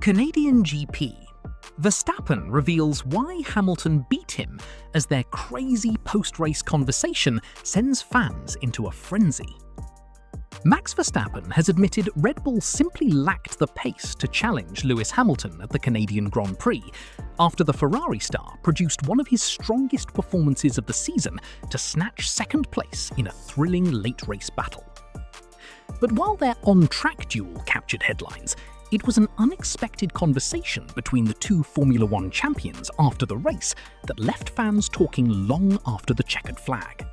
Canadian GP. Verstappen reveals why Hamilton beat him as their crazy post-race conversation sends fans into a frenzy. Max Verstappen has admitted Red Bull simply lacked the pace to challenge Lewis Hamilton at the Canadian Grand Prix after the Ferrari star produced one of his strongest performances of the season to snatch second place in a thrilling late-race battle. But while their on-track duel captured headlines, it was an unexpected conversation between the two Formula One champions after the race that left fans talking long after the checkered flag.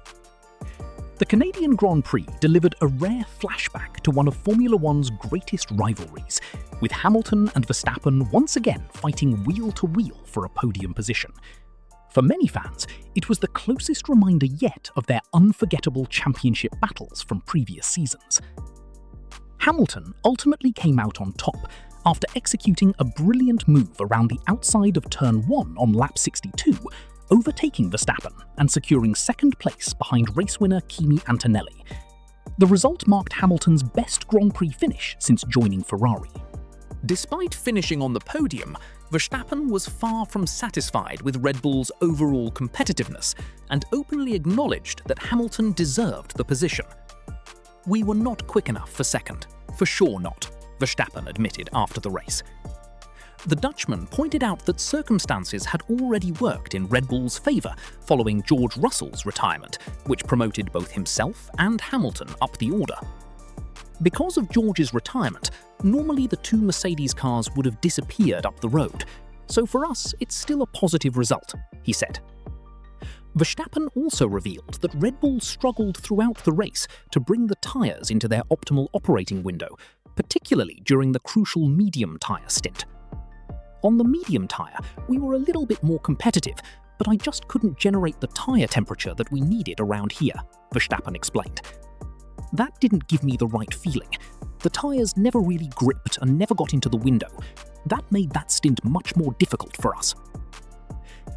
The Canadian Grand Prix delivered a rare flashback to one of Formula One's greatest rivalries, with Hamilton and Verstappen once again fighting wheel-to-wheel for a podium position. For many fans, it was the closest reminder yet of their unforgettable championship battles from previous seasons. Hamilton ultimately came out on top after executing a brilliant move around the outside of Turn 1 on lap 62, overtaking Verstappen and securing second place behind race winner Kimi Antonelli. The result marked Hamilton's best Grand Prix finish since joining Ferrari. Despite finishing on the podium, Verstappen was far from satisfied with Red Bull's overall competitiveness and openly acknowledged that Hamilton deserved the position. "We were not quick enough for second, for sure not," Verstappen admitted after the race. The Dutchman pointed out that circumstances had already worked in Red Bull's favour following George Russell's retirement, which promoted both himself and Hamilton up the order. Because of George's retirement, normally the two Mercedes cars would have disappeared up the road, so for us it's still a positive result, he said. Verstappen also revealed that Red Bull struggled throughout the race to bring the tyres into their optimal operating window, particularly during the crucial medium tyre stint. "On the medium tyre, we were a little bit more competitive, but I just couldn't generate the tyre temperature that we needed around here," Verstappen explained. "That didn't give me the right feeling. The tyres never really gripped and never got into the window. That made that stint much more difficult for us."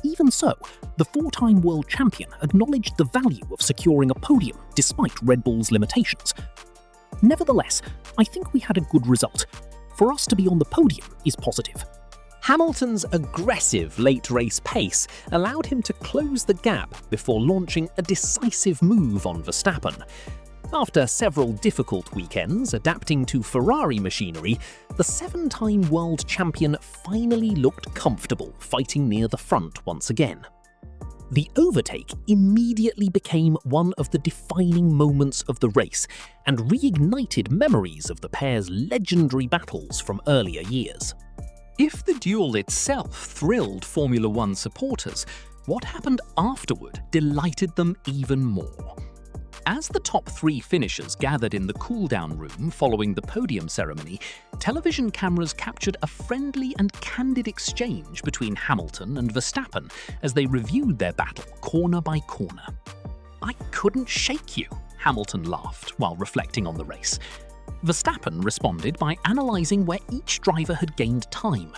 Even so, the four-time world champion acknowledged the value of securing a podium despite Red Bull's limitations. "Nevertheless, I think we had a good result. For us to be on the podium is positive." Hamilton's aggressive late-race pace allowed him to close the gap before launching a decisive move on Verstappen. After several difficult weekends adapting to Ferrari machinery, the seven-time world champion finally looked comfortable fighting near the front once again. The overtake immediately became one of the defining moments of the race and reignited memories of the pair's legendary battles from earlier years. If the duel itself thrilled Formula One supporters, what happened afterward delighted them even more. As the top three finishers gathered in the cooldown room following the podium ceremony, television cameras captured a friendly and candid exchange between Hamilton and Verstappen as they reviewed their battle corner by corner. "I couldn't shake you," Hamilton laughed while reflecting on the race. Verstappen responded by analysing where each driver had gained time.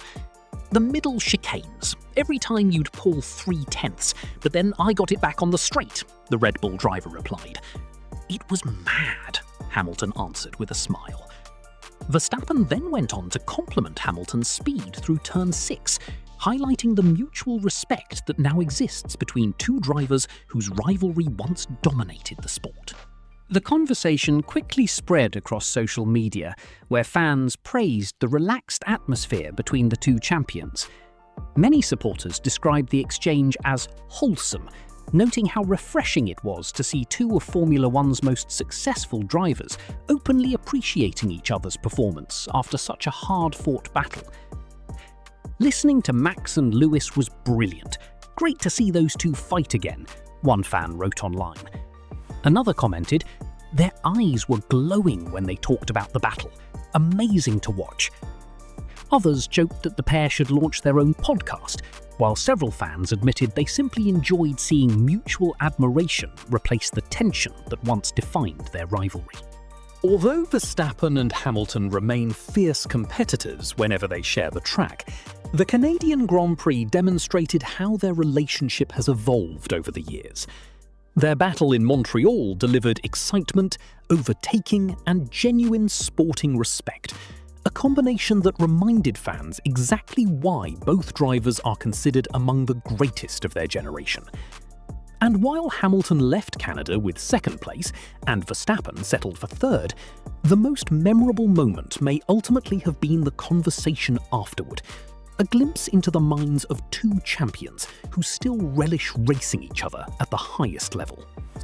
"The middle chicanes. Every time you'd pull 3/10, but then I got it back on the straight," the Red Bull driver replied. "It was mad," Hamilton answered with a smile. Verstappen then went on to compliment Hamilton's speed through turn 6, highlighting the mutual respect that now exists between two drivers whose rivalry once dominated the sport. The conversation quickly spread across social media, where fans praised the relaxed atmosphere between the two champions. Many supporters described the exchange as wholesome, noting how refreshing it was to see two of Formula One's most successful drivers openly appreciating each other's performance after such a hard-fought battle. "Listening to Max and Lewis was brilliant. Great to see those two fight again," one fan wrote online. Another commented, "Their eyes were glowing when they talked about the battle. Amazing to watch." Others joked that the pair should launch their own podcast, while several fans admitted they simply enjoyed seeing mutual admiration replace the tension that once defined their rivalry. Although Verstappen and Hamilton remain fierce competitors whenever they share the track, the Canadian Grand Prix demonstrated how their relationship has evolved over the years. Their battle in Montreal delivered excitement, overtaking, and genuine sporting respect, a combination that reminded fans exactly why both drivers are considered among the greatest of their generation. And while Hamilton left Canada with second place and Verstappen settled for third, the most memorable moment may ultimately have been the conversation afterward, a glimpse into the minds of two champions who still relish racing each other at the highest level.